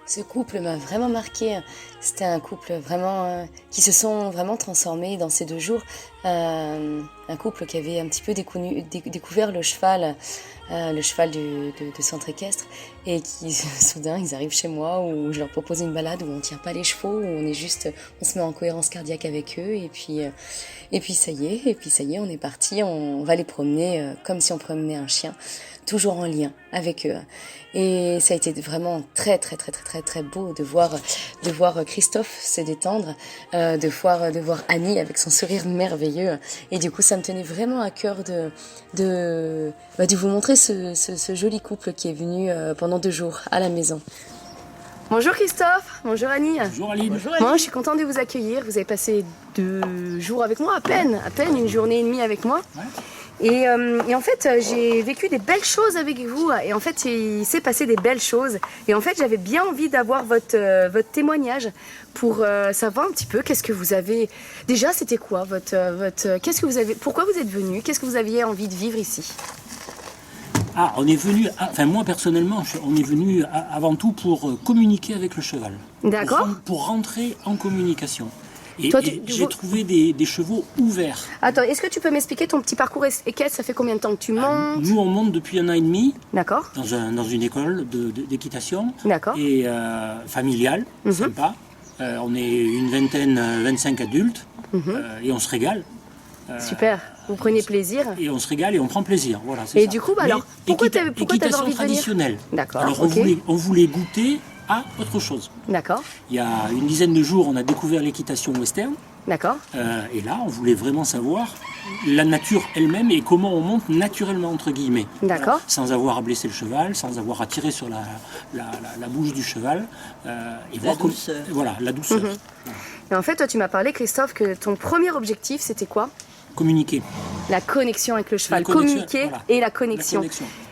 Ce couple m'a vraiment marqué. C'était un couple vraiment qui se sont vraiment transformés dans ces 2 jours. Un couple qui avait un petit peu découvert le cheval de centre équestre, et qui soudain ils arrivent chez moi où je leur propose une balade où on tient pas les chevaux, où on se met en cohérence cardiaque avec eux, et puis ça y est, on est parti, on va les promener comme si on promenait un chien, toujours en lien avec eux. Et ça a été vraiment très très très très très très beau de voir Christophe se détendre, de voir Annie avec son sourire merveilleux. Et du coup, ça me tenait vraiment à cœur de vous montrer ce joli couple qui est venu pendant 2 jours à la maison. Bonjour Christophe, bonjour Annie. Bonjour Aline. Bonjour Annie. Moi, je suis contente de vous accueillir. Vous avez passé 2 jours avec moi, à peine une journée et demie avec moi. Ouais. Et en fait, j'ai vécu des belles choses avec vous. Et en fait, il s'est passé des belles choses. Et en fait, j'avais bien envie d'avoir votre témoignage pour savoir un petit peu qu'est-ce que vous avez. Déjà, c'était quoi qu'est-ce que vous avez. Pourquoi vous êtes venu? Qu'est-ce que vous aviez envie de vivre ici? Ah, on est venu. Enfin, moi personnellement, on est venu avant tout pour communiquer avec le cheval. D'accord. Pour rentrer en communication. Et, Toi, j'ai trouvé des chevaux ouverts. Attends, est-ce que tu peux m'expliquer ton petit parcours équestre? Ça fait combien de temps que tu montes? Nous, on monte depuis 1 an et demi. D'accord. Dans une école d'équitation. D'accord. Et familiale, sympa. On est une vingtaine, 25 adultes. Et on se régale. Super. Vous prenez plaisir. Et on se régale et on prend plaisir. Voilà, et ça. du coup, alors, pourquoi tu avais envie de venir? Traditionnelle. D'accord. Alors, okay. on voulait goûter à autre chose. D'accord. Il y a une dizaine de jours, on a découvert l'équitation western. D'accord. Et là, on voulait vraiment savoir la nature elle-même et comment on monte naturellement, entre guillemets. D'accord. Sans avoir à blesser le cheval, sans avoir à tirer sur la bouche du cheval. Et voir douceur. Voilà, la douceur. Et en fait, toi, tu m'as parlé, Christophe, que ton premier objectif, c'était quoi? Communiquer. La connexion avec le cheval. Communiquer, voilà. Et la connexion.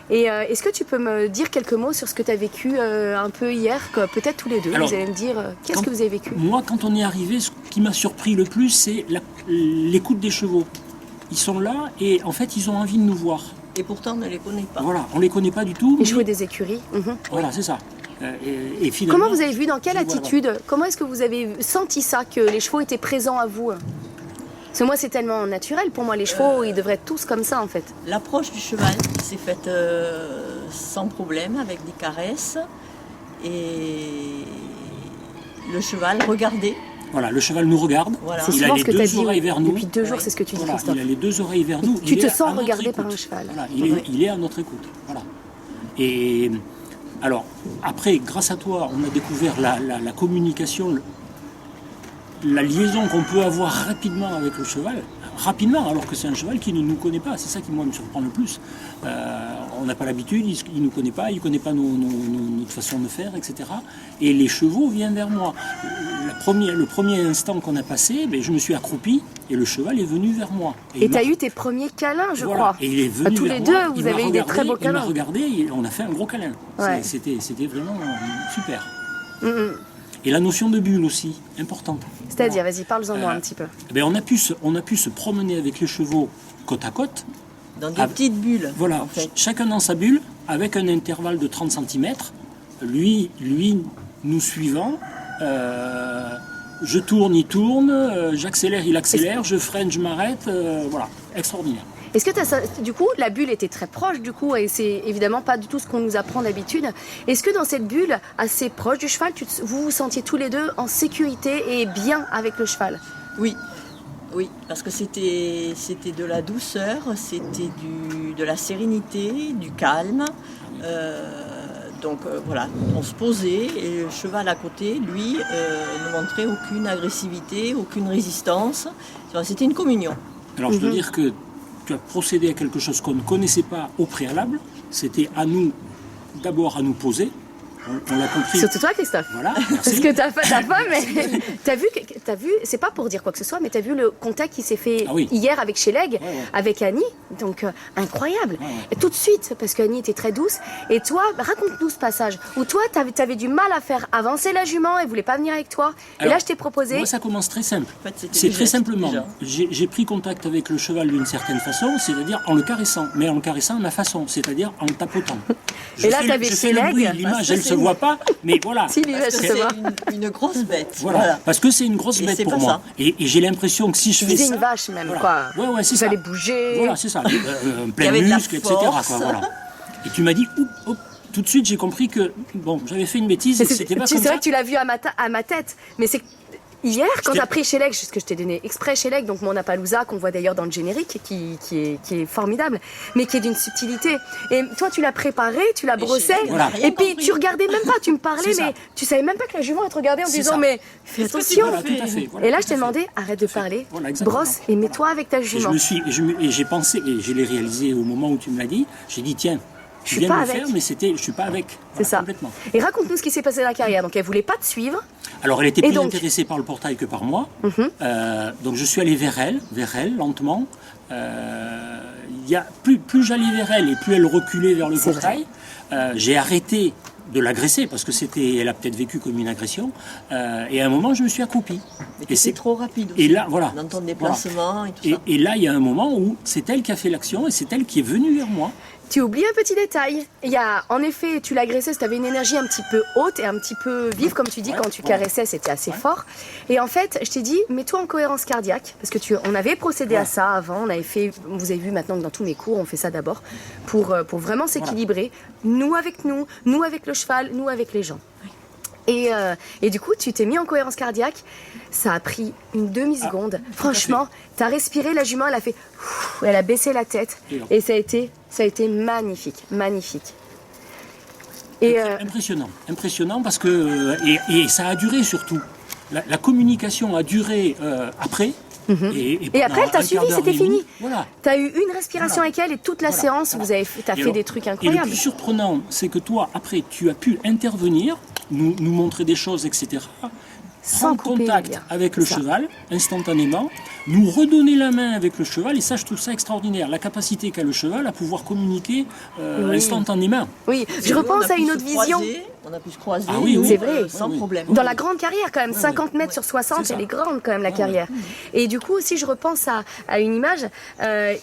Et est-ce que tu peux me dire quelques mots sur ce que tu as vécu un peu hier, peut-être tous les deux? Alors, vous allez me dire, qu'est-ce que vous avez vécu? Moi, quand on est arrivé, ce qui m'a surpris le plus, c'est l'écoute des chevaux. Ils sont là et en fait, ils ont envie de nous voir. Et pourtant, on ne les connaît pas. Voilà, on ne les connaît pas du tout. Les chevaux des écuries. Voilà, c'est ça. Et finalement, comment vous avez vu, dans quelle attitude? Comment est-ce que vous avez senti ça, que les chevaux étaient présents à vous? Parce que moi, c'est tellement naturel. Pour moi, les chevaux, ils devraient être tous comme ça, en fait. L'approche du cheval s'est faite sans problème, avec des caresses. Et le cheval regardait. Voilà, le cheval nous regarde. Voilà. C'est il a les ce que 2 oreilles vers nous. Depuis 2 jours, c'est ce que tu dis, voilà, Christophe. il a les 2 oreilles vers nous. Tu te sens regardé par un cheval. Voilà, il est à notre écoute. Voilà. Et alors, après, grâce à toi, on a découvert la communication, la liaison qu'on peut avoir rapidement avec le cheval. Rapidement, alors que c'est un cheval qui ne nous connaît pas. C'est ça qui, moi, me surprend le plus. On n'a pas l'habitude, il ne nous connaît pas, il ne connaît pas notre façon de faire, etc. Et les chevaux viennent vers moi. Le premier instant qu'on a passé, je me suis accroupi et le cheval est venu vers moi. Et tu as eu tes premiers câlins, je crois. Et il est venu tous les deux, vous avez eu des très beaux câlins. Il m'a regardé et on a fait un gros câlin. Ouais. C'était vraiment super. Et la notion de bulle aussi, importante. C'est-à-dire, vas-y, parle-en moi un petit peu. On a pu se promener avec les chevaux côte à côte. Dans des petites bulles. Voilà, en fait. Chacun dans sa bulle, avec un intervalle de 30 cm. Lui nous suivant. Je tourne, il tourne. J'accélère, il accélère. Je freine, je m'arrête. Voilà, extraordinaire. Est-ce que du coup, la bulle était très proche du coup, et c'est évidemment pas du tout ce qu'on nous apprend d'habitude. Est-ce que dans cette bulle assez proche du cheval, vous vous sentiez tous les deux en sécurité et bien avec le cheval? Oui, parce que c'était de la douceur, c'était de la sérénité, du calme. Donc voilà, on se posait et le cheval à côté, lui, ne montrait aucune agressivité, aucune résistance. C'était une communion. Alors je dois dire que tu as procédé à quelque chose qu'on ne connaissait pas au préalable. C'était à nous, d'abord à nous poser, On l'a compris. Surtout toi, Christophe. Voilà, Parce merci. que ta femme, mais t'as vu, c'est pas pour dire quoi que ce soit, mais t'as vu le contact qui s'est fait Ah oui. hier avec Sheleg, ouais. avec Annie, donc incroyable. Ouais. Et tout de suite, parce qu'Annie était très douce. Et toi, raconte-nous ce passage où toi, t'avais du mal à faire avancer la jument, elle voulait pas venir avec toi. Et Alors, là, je t'ai proposé. Moi, ça commence très simple. En fait, c'était C'est des très gestes, simplement. déjà. J'ai pris contact avec le cheval d'une certaine façon, c'est-à-dire en le caressant, mais en le caressant à ma façon, c'est-à-dire en tapotant. Et là, t'avais je fais le Sheleg. bruit, l'image, Parce que elle ne c'est se une- voit pas, mais voilà. Si, l'image, Parce que je sais pas. c'est une grosse bête. Voilà. Parce que c'est une grosse Et bête c'est pour pas moi. ça. Et j'ai l'impression que si je Tu fais disais ça... une vache même, Voilà. quoi. Ouais, c'est Il ça. fallait bouger. Voilà, c'est ça. Il y Plein avait de de la muscles, etc. force. quoi, voilà. Et tu m'as dit, tout de suite, j'ai compris que bon, j'avais fait une bêtise, Mais et c'était pas c'est comme vrai ça. que tu l'as vu à ma tête, mais c'est hier quand t'ai- t'as pris Sheleg, ce que je t'ai donné exprès Sheleg, donc mon Appaloosa qu'on voit d'ailleurs dans le générique, qui est formidable, mais qui est d'une subtilité. Et toi tu l'as préparé, tu l'as brossé, Sheleg, Voilà. et puis compris. tu regardais même pas, tu me parlais, C'est ça. mais tu savais même pas que la jument elle te regardait en C'est disant ça. mais fais Qu'est-ce que tu attention. veux Voilà, tout à fait. Voilà, Et là tout je t'ai à fait. demandé arrête de parler, Voilà, exactement. brosse et mets-toi avec ta Et je jument. me suis, et j'ai pensé, et je l'ai réalisé au moment où tu me l'as dit, j'ai dit tiens, Je tu suis viens pas de le avec. faire, mais je suis pas avec. C'est Voilà, ça. Complètement. Et raconte-nous ce qui s'est passé dans la carrière. Donc elle voulait pas te suivre. Alors elle était Et plus donc intéressée par le portail que par moi. Donc je suis allé vers elle, lentement. Plus j'allais vers elle et plus elle reculait vers le C'est portail. J'ai arrêté de l'agresser parce que elle a peut-être vécu comme une agression. Et à un moment, je me suis accroupi. Mais c'est trop rapide aussi. Et là, voilà. Dans ton déplacement et tout ça. Et là, il y a un moment où c'est elle qui a fait l'action et c'est elle qui est venue vers moi. Tu oublies un petit détail. Il y a, en effet, tu l'agressais, tu avais une énergie un petit peu haute et un petit peu vive, comme tu dis, Ouais, quand tu voilà. caressais, c'était assez fort. Et en fait, je t'ai dit, mets-toi en cohérence cardiaque, parce que on avait procédé à ça avant, on avait fait, vous avez vu maintenant que dans tous mes cours, on fait ça d'abord, pour vraiment s'équilibrer, nous avec le cheval, nous avec les gens. Et du coup, tu t'es mis en cohérence cardiaque. Ça a pris une demi-seconde. Franchement, tu as respiré, la jument, elle a fait... ouf, elle a baissé la tête. Et ça a été magnifique, magnifique. Et Impressionnant parce que... Et ça a duré surtout. La communication a duré après. Et après, elle t'a suivi, c'était fini. Voilà. tu as eu une respiration avec elle et toute la séance, tu as fait alors, des trucs Et incroyables. le plus surprenant, c'est que toi, après, tu as pu intervenir, nous montrer des choses, etc. Sans Prendre couper, contact bien. avec le Ça. cheval, instantanément, nous redonner la main avec le cheval, et ça, je trouve ça extraordinaire. La capacité qu'a le cheval à pouvoir communiquer instantanément. Oui, je Nous, repense on a à pu une se autre vision. croiser, On a pu se croiser, Ah oui, nous, oui. C'est vrai. sans Oui, oui. problème. Dans la grande carrière quand même, 50 mètres sur 60, C'est ça. elle est grande quand même la Ouais, carrière. Et du coup aussi je repense à une image,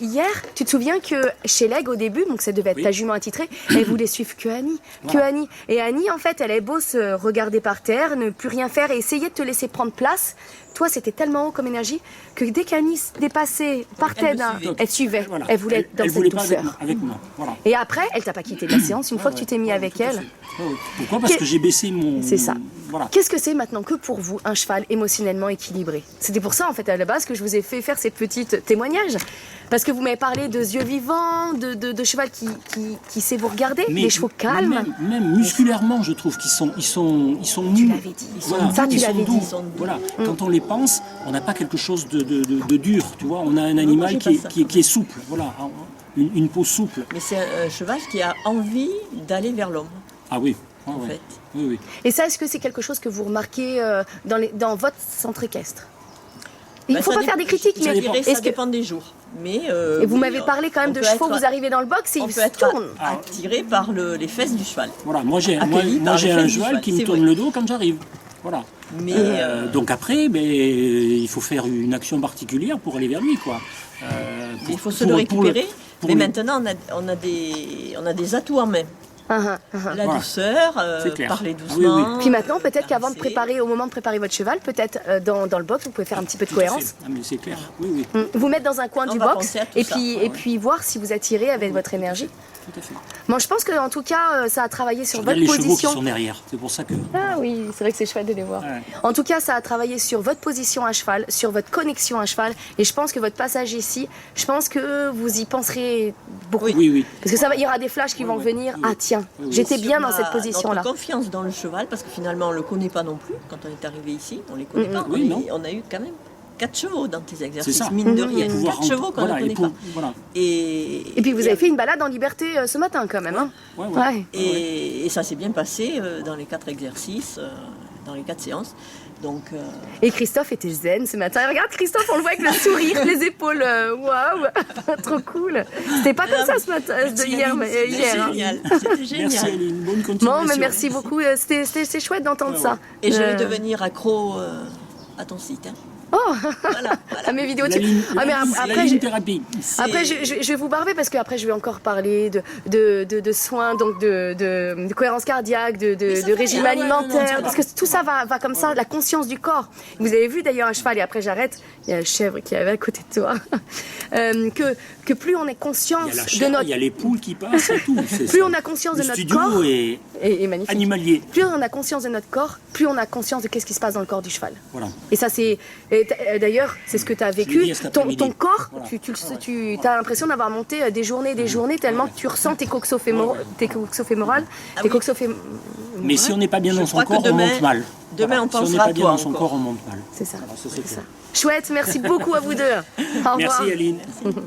hier, tu te souviens que chez Leg au début, donc ça devait être Oui. ta jument attitrée, elle voulait suivre que Annie, Voilà. Et Annie en fait elle avait beau se regarder par terre, ne plus rien faire et essayer de te laisser prendre place, toi c'était tellement haut comme énergie que dès qu'Annie se dépassait, partait me d'un, suivait. elle suivait, Voilà. elle voulait être dans elle cette voulait pas douceur. avec moi. Voilà. Et après, elle t'a pas quitté de la séance une fois que tu t'es mis avec Tout à elle. fait. Ouais. Pourquoi ? Parce que j'ai baissé mon... C'est ça. Voilà. Qu'est-ce que c'est maintenant que pour vous un cheval émotionnellement équilibré? C'était pour ça en fait à la base que je vous ai fait faire ces petits témoignages. Parce que vous m'avez parlé de yeux vivants, de cheval qui sait vous regarder, des chevaux calmes. Même musculairement, je trouve qu'ils sont mous. Tu l'avais dit. Ça, tu ils sont l'avais doux. dit. Voilà. Quand on les pense, on n'a pas quelque chose de dur, tu vois. On a un animal j'ai qui pas ça. est souple, voilà. Une peau souple. Mais c'est un cheval qui a envie d'aller vers l'homme, Ah oui. Ah en ouais. fait. Oui, oui. Et ça, est-ce que c'est quelque chose que vous remarquez dans votre centre équestre? Il ne Bah, faut ça pas dépend- faire des critiques, je mais dirais, ça est-ce que... dépend des jours. Mais, Et vous oui, m'avez parlé quand même on de peut chevaux, être- vous arrivez dans le box et On ils peut se être tournent. attiré par les fesses du cheval. Voilà. Moi, j'ai Accueilli par le un fait du cheval cheval, qui me c'est tourne vrai. le dos quand j'arrive. Voilà. Mais Donc après, il faut faire une action particulière pour aller vers lui, quoi. il faut se le récupérer. pour Mais le- maintenant, on a des atouts en main. La Voilà. douceur, C'est clair. parler Ah oui, doucement. oui. Puis maintenant, peut-être qu'avant de caresser. préparer, au moment de préparer votre cheval, peut-être dans le box, vous pouvez faire un petit peu de Tout à fait. cohérence. Ah, mais c'est clair. Oui, oui. Vous mettre dans un coin On du va box penser à tout et ça. puis, Ah et puis voir si vous attirez avec votre énergie. Tout à fait. Bon, je pense qu'en tout cas, ça a travaillé sur Je votre regarde les chevaux qui position. sont derrière. C'est pour ça que... Ah oui, c'est vrai que c'est chouette de les voir. Ouais. En tout cas, ça a travaillé sur votre position à cheval, sur votre connexion à cheval. Et je pense que votre passage ici, je pense que vous y penserez beaucoup. Oui, oui. Parce que il y aura des flashs qui vont oui, venir. oui. Ah tiens, Oui, oui. j'étais Sur bien dans cette notre position-là. confiance dans le cheval, parce que finalement on ne le connaît pas non plus quand on est arrivé ici, on ne les connaît pas. Oui, non. On a eu quand même 4 chevaux dans tes exercices, ça. mine de rien. Pouvoir 4 chevaux qu'on ne voilà, connaît pas. Voilà. Et puis vous avez fait une balade en liberté ce matin quand même. Hein. Ouais. Et ça s'est bien passé dans les 4 exercices, dans les 4 séances. Donc, Et Christophe était zen ce matin. Et regarde Christophe, on le voit avec le sourire, les épaules. Waouh, trop cool. C'était pas comme ça ce matin, hier. C'était Hein. génial. C'était génial. Merci Aline, bonne continuation. Bon, mais merci beaucoup. C'était chouette d'entendre ça. Et je vais devenir accro à ton site. Hein. Oh, voilà. à mes vidéos. La ligne thérapie. Après, je vais vous barber parce qu'après, je vais encore parler de soins, donc de cohérence cardiaque, de régime alimentaire, parce que tout ça va comme ça, la conscience du corps. Vous avez vu d'ailleurs à cheval, et après j'arrête, il y a la chèvre qui avait à côté de toi, que plus on est conscience de notre... Il y a les poules qui passent et tout. Plus on a conscience de notre corps... est magnifique. animalier. Plus on a conscience de notre corps, plus on a conscience de qu'est-ce qui se passe dans le corps du cheval. Voilà. Et ça, c'est... D'ailleurs, c'est ce que tu as vécu. Ton corps, voilà. tu as l'impression d'avoir monté des journées tellement que tu ressens tes coxophémorales. Mais si on n'est pas bien dans son corps, on monte mal. Demain, on pensera si on n'est pas bien à dans toi son corps, on monte mal. C'est ça. Voilà, ça, c'est Chouette, merci beaucoup à vous deux. Au revoir. Merci Aline. Merci.